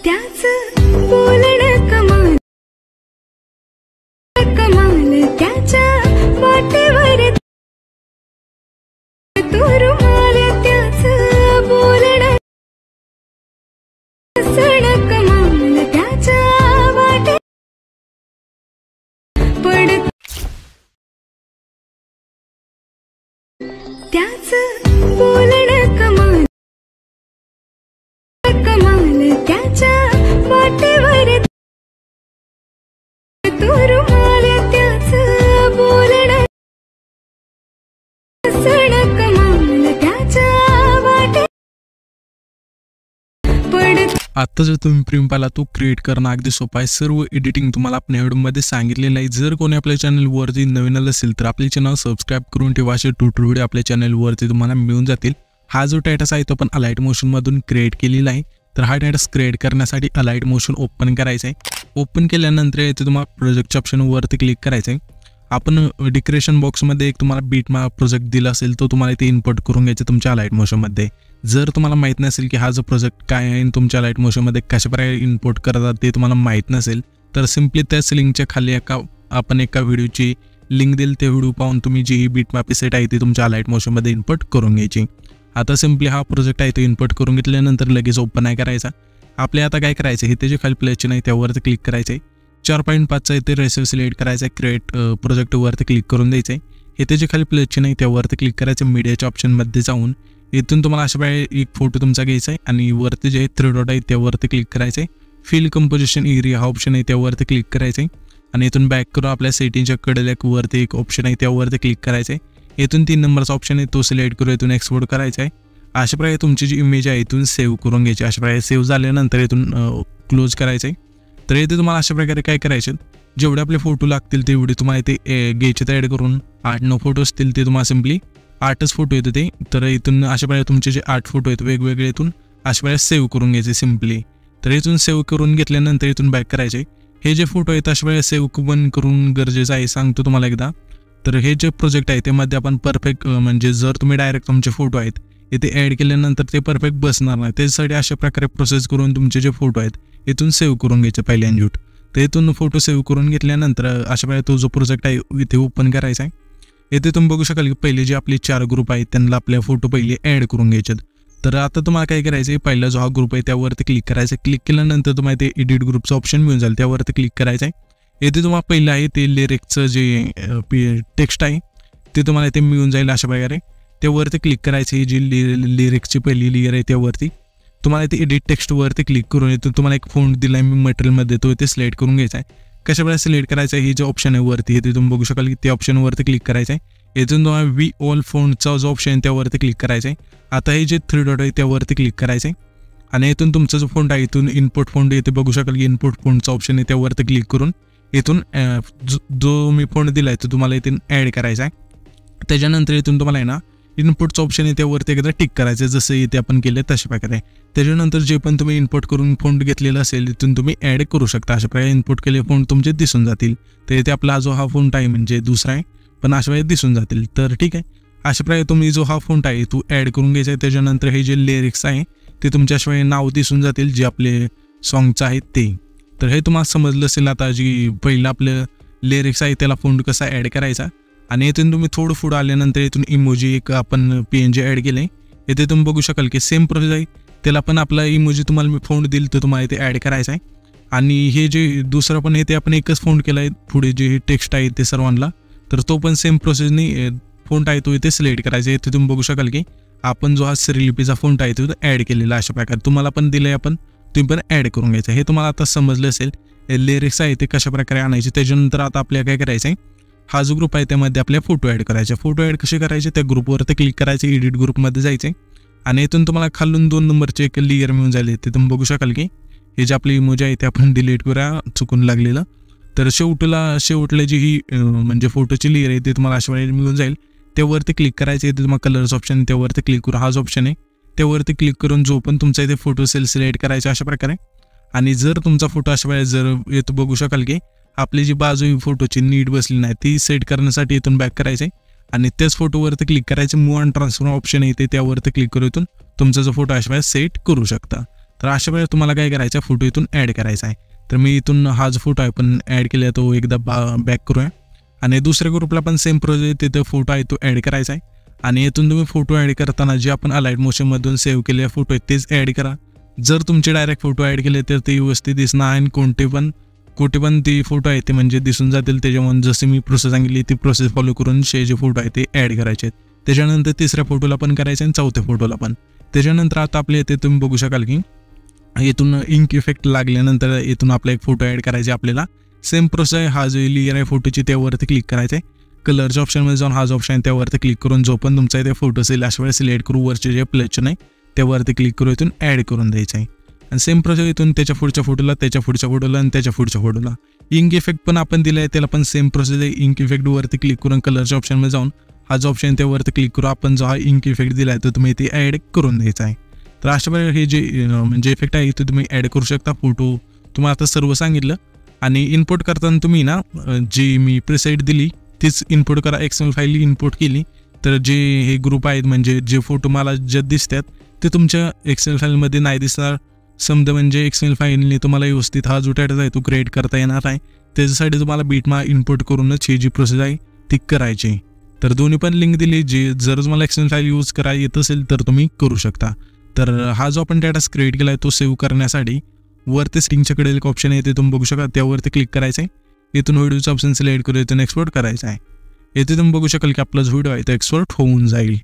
त्याच बोलणं कमाल कमाल त्याच्या वाटेवर तो रुमाल त्याच बोलणं सण कमाल त्याच्या वाटे पडत त्याच बोलणं कमाल कमाल त्याच्या वाटेवर तो रुमाल त्याच बोलणं सण कमाल त्याच्या वाटे पडत। आता जर तुम्ही प्रीमियम पाहिला तो क्रिएट करणं अगदी सोपं आहे। सर्व एडिटिंग तुम्हाला आपल्या व्हिडिओमध्ये सांगितलेलं आहे। जर कोणी आपल्या चॅनलवरती नवीन असेल तर आपले चॅनल सबस्क्राइब करून ठेवा। असे ट्युटोरियल व्हिडिओ आपल्या चॅनलवरती तुम्हाला मिळून जातील। हा जो टायटस आहे तो आपण अलाइट मोशन मधून क्रिएट केलेला आहे। तर हा टायटस क्रिएट करण्यासाठी अलाइट मोशन ओपन करायचं आहे। ओपन केल्यानंतर इथे तुम्हाला प्रोजेक्टच्या ऑप्शनवरती क्लिक करायचं आहे। आपण डेकोरेशन बॉक्समध्ये एक तुम्हाला बीटमॅप प्रोजेक्ट दिला असेल तो तुम्हाला इथे इम्पोर्ट करून घ्यायचा तुमच्या अलाइट मोशनमध्ये। जर तुम्हाला माहीत नसेल की हा जो प्रोजेक्ट काय आहे तुमच्या अलाइट मोशनमध्ये कशाप्रकारे इम्पोर्ट करतात ते तुम्हाला माहीत नसेल तर सिम्पली त्याच लिंकच्या खाली आपण एका व्हिडिओची लिंक देईल। ते व्हिडिओ पाहून तुम्ही जी बीटमॅप सेट आहे ती तुमच्या अलाइट मोशनमध्ये इम्पोर्ट करून घ्यायची। आता सिम्पली हा प्रोजेक्ट आहे तो इम्पोर्ट करून घेतल्यानंतर लगेच ओपन नाही करायचा। आपल्या आता काय करायचं हे त्याचे खाली प्लेचे नाही त्यावरती क्लिक करायचं आहे। 4.5चा इथे रेसिव सिलेक्ट करायचा आहे। क्रिएट प्रोजेक्टवरती क्लिक करून द्यायचं आहे। हे त्याचे खाली प्लेचे नाही त्यावरती क्लिक करायचं। मीडियाच्या ऑप्शनमध्ये जाऊन इथून तुम्हाला अशा प्रकारे एक फोटो तुमचा घ्यायचा आहे आणि वरती जे 3 डॉट आहे त्यावरती क्लिक करायचं आहे। फिल कंपोजिशन एरिया हा ऑप्शन आहे त्यावरती क्लिक करायचं आहे आणि इथून बॅक करून आपल्या सेटिंगच्या कडेला वरती एक ऑप्शन आहे त्यावरती क्लिक करायचं आहे। इथून 3 नंबरचा ऑप्शन आहे तो सिलेक्ट करून इथून एक्सपोर्ट करायचा आहे। अशा प्रकारे तुमची जी इमेज आहे इथून सेव्ह करून घ्यायची। अशा प्रकारे सेव्ह झाल्यानंतर इथून क्लोज करायचं आहे। तर इथे तुम्हाला अशा प्रकारे काय करायचे जेवढे आपले फोटो लागतील तेवढे तुम्हाला इथे घ्यायचे तर ॲड करून 8-9 फोटो असतील ते तुम्हाला सिम्पली 8च फोटो येते ते। तर इथून अशा प्रकारे तुमचे जे 8 फोटो आहेत वेगवेगळे इथून अशा प्रकारे सेव्ह करून घ्यायचे सिम्पली। तर इथून सेव्ह करून घेतल्यानंतर इथून बॅक करायचे। हे जे फोटो आहेत अशा प्रकारे सेव्ह पण करून गरजेचं आहे सांगतो तुम्हाला एकदा। तर हे जे प्रोजेक्ट आहे त्यामध्ये आपण परफेक्ट म्हणजे जर तुम्ही डायरेक्ट तुमचे फोटो आहेत इथे ॲड केल्यानंतर ते परफेक्ट बसणार नाही। त्यासाठी अशा प्रकारे प्रोसेस करून तुमचे जे फोटो आहेत इथून सेव्ह करून घ्यायचे पहिले अनजूट। तर इथून फोटो सेव्ह करून घेतल्यानंतर अशा प्रकारे तो जो प्रोजेक्ट आहे इथे ओपन करायचा आहे। इथे तुम्ही बघू शकाल की पहिले जे आपले 4 ग्रुप आहेत त्यांना आपल्या फोटो पहिले ॲड करून घ्यायचे। तर आता तुम्हाला काय करायचं आहे पहिला जो हा ग्रुप आहे त्यावरती क्लिक करायचं। क्लिक केल्यानंतर तुम्हाला ते एडिट ग्रुपचं ऑप्शन मिळून जाईल त्यावरती क्लिक करायचं आहे। इथे तुम्हाला पहिलं आहे ते लिरिक्सचं जे टेक्स्ट आहे ते तुम्हाला इथे मिळून जाईल अशा प्रकारे। त्यावरती क्लिक करायचं ही जी लिरिक्सची पहिली लेयर आहे त्यावरती तुम्हाला इथे एडिट टेक्स्टवरती क्लिक करून इथून तुम्हाला एक फोंट दिला आहे मी मटेरियलमध्ये तो इथे सिलेक्ट करून घ्यायचा आहे। कशा प्रकारे सिलेक्ट करायचं आहे हे जे ऑप्शन आहे वरती इथे तुम्ही बघू शकाल की त्या ऑप्शनवरती क्लिक करायचं आहे। इथून तुम्हाला वी ऑल फोंटचा जो ऑप्शन आहे त्यावरती क्लिक करायचं आहे। आता हे जे 3 डॉट आहे त्यावरती क्लिक करायचं आहे आणि इथून तुमचा जो फोंट आहे इथून इनपुट फोंट इथे बघू शकाल की इनपुट फोंटचा ऑप्शन आहे त्यावरती क्लिक करून इथून जो मी फोंट दिला आहे तो तुम्हाला इथून ॲड करायचा आहे। त्याच्यानंतर इथून तुम्हाला आहे ना इनपुटचं ऑप्शन आहे त्यावरती एकदा टिक करायचं जसं इथे आपण केलं तशा प्रकारे। त्याच्यानंतर जे पण तुम्ही इनपुट करून फोंट घेतलेला असेल तिथून तुम्ही ॲड करू शकता। अशा प्रकारे इनपुट केलेले फोंट तुमचे दिसून जातील। तर इथे आपला जो हा फोंट आहे म्हणजे दुसरा आहे पण अशा प्रकारे दिसून जातील। तर ठीक आहे अशा प्रकारे तुम्ही जो हा फोंट आहे तो ॲड करून घ्यायचा आहे। त्याच्यानंतर हे जे लिरिक्स आहे ते तुमच्या अशा नाव दिसून जातील जे आपले सॉन्गचं आहेत ते। तर हे तुम्हाला समजलं असेल आता जी पहिलं आपलं लिरिक्स आहे त्याला फोंट कसा ॲड करायचा। आणि इथून तुम्ही थोडं पुढं आल्यानंतर इथून इमोजी एक आपण PNG ॲड केलं आहे। इथे तुम्ही बघू शकाल की सेम प्रोसेस आहे त्याला पण आपला इमोजी तुम्हाला मी फोंट दिल तर तुम्हाला इथे ॲड करायचा आहे। आणि हे जे दुसरं पण आहे ते आपण एकच फोंट केला आहे पुढे जे टेक्स्ट आहे ते सर्वांना तर तो पण सेम प्रोसेसनी फोंट आहे तो इथे सिलेक्ट करायचा आहे। इथे तुम्ही बघू शकाल की आपण जो हा श्रीलिपीचा फोंट आहे तो ॲड केलेला अशा प्रकारे तुम्हाला पण दिलं आहे आपण तुम्ही पण ॲड करून घ्यायचं। हे तुम्हाला आता समजलं असेल लिरिक्स आहे ते कशा प्रकारे आणायचे। त्याच्यानंतर आता आपल्याला काय करायचं आहे हा जो ग्रुप आहे त्यामध्ये आपल्या फोटो ॲड करायचे। फोटो ॲड कसे करायचे त्या ग्रुपवरती क्लिक करायचे एडिट ग्रुपमध्ये जायचे आणि इथून तुम्हाला खालून 2 नंबरचे एक लेयर मिळून जाईल। ते तुम्ही बघू शकाल की हे जे आपली इमोजी आहे ते आपण डिलीट करूया चुकून लागलेलं। तर शेवटला जी ही म्हणजे फोटोची लेयर आहे ते तुम्हाला अशा वेळेला मिळून जाईल। त्यावरती क्लिक करायचे इथे तुम्हाला कलर्स ऑप्शन त्यावरती क्लिक करू हा जो ऑप्शन आहे त्यावरती क्लिक करून जो पण तुमचा इथे फोटो सेल सिलेक्ट करायचा अशा प्रकारे। आणि जर तुमचा फोटो अशा वेळेला जर येतो बघू शकाल की आपली जी बाजू फोटोची नीट बसली नाही ती सेट करण्यासाठी इथून बॅक करायचे आणि त्याच फोटोवरती क्लिक करायचे मूव अँड ट्रान्सफॉर्म ऑप्शन येते त्यावरती क्लिक करून इथून तुमचा जो फोटो अशा वेळेला सेट करू शकता। तर अशा वेळेस तुम्हाला काय करायचं आहे, फोटो इथून ॲड करायचा आहे. तर मी इथून हा जो फोटो आहे पण ॲड केला तो एकदा बॅक करूया आणि दुसऱ्या ग्रुपला पण सेम प्रोसेस तिथं फोटो आहे तो ॲड करायचा आहे. आणि इथून तुम्ही फोटो ॲड करताना जे आपण अलाइट मोशनमधून सेव्ह केलेले फोटो आहेत तेच ॲड करा. जर तुमचे डायरेक्ट फोटो ॲड केले तर ते व्यवस्थित दिसणार आणि कुठे पण ती फोटो आहे ते म्हणजे दिसून जातील. त्याच्यामुळे जशी मी प्रोसेस सांगितली ती प्रोसेस फॉलो करून जे फोटो आहे ते ॲड करायचे आहेत. त्याच्यानंतर तिसऱ्या फोटोला पण करायचं आणि चौथ्या फोटोला पण. त्याच्यानंतर आता आपल्या इथे तुम्ही बघू शकाल की इथून इंक इफेक्ट लागल्यानंतर इथून आपला एक फोटो ॲड करायचा आपल्याला. सेम प्रोसेस हा जो लेयर आहे फोटोची त्यावरती क्लिक करायचं आहे. कलरच्या ऑप्शनमध्ये जाऊन हा जो ऑप्शन आहे त्यावरती क्लिक करून जो पण तुमचा इथे फोटो असेल अशा वेळेस सिलेक्ट करू. वरचे जे प्लसचे नाही त्यावरती क्लिक करू इथून ॲड करून द्यायचं आहे. आणि सेम प्रोसेस इथून त्याच्या पुढच्या फोटोला, त्याच्या पुढच्या फोटोला आणि त्याच्या पुढच्या फोटोला. इंक इफेक्ट पण आपण दिलं आहे त्याला पण सेम प्रोसेस आहे. इंक इफेक्टवरती क्लिक करून कलरच्या ऑप्शनमध्ये जाऊन हा जो ऑप्शन त्यावरती क्लिक करू. आपण जो हा इंक इफेक्ट दिला आहे तो तुम्ही इथे ॲड करून द्यायचा आहे. तर अशा वेळेस हे जे म्हणजे इफेक्ट आहे इथे तुम्ही ॲड करू शकता. फोटो तुम्हाला आता सर्व सांगितलं. आणि इनपुट करताना तुम्ही ना जी मी प्रीसेट दिली तीच इनपुट करा. एक्सएमएल फाईल इनपुट केली तर जे हे ग्रुप आहेत म्हणजे जे फोटो मला जे दिसतात ते तुमच्या एक्सएमएल फाईलमध्ये नाही दिसणार. समजा म्हणजे एक्सएमएल फाईलने तुम्हाला व्यवस्थित हा जो टाटा आहे तो क्रिएट करता येणार आहे. त्याच्यासाठी तुम्हाला बीटमा इनपुट करूनच ही जी प्रोसेस आहे ती करायची. तर दोन्ही पण लिंक दिली. जर तुम्हाला एक्सएमएल फाईल यूज करायला येत असेल तर तुम्ही करू शकता. तर हा जो आपण डाटा क्रिएट केला आहे तो सेव्ह करण्यासाठी वरती सेटिंगच्याकडे एक ऑप्शन आहे ते तुम्ही बघू शकता. त्यावरती क्लिक करायचं आहे. इथून व्हिडिओचं ऑप्शन सिलेक्ट करून इथून एक्सपोर्ट करायचं आहे. येथे तुम्ही बघू शकाल की आपला जो व्हिडिओ आहे तो एक्सपोर्ट होऊन जाईल.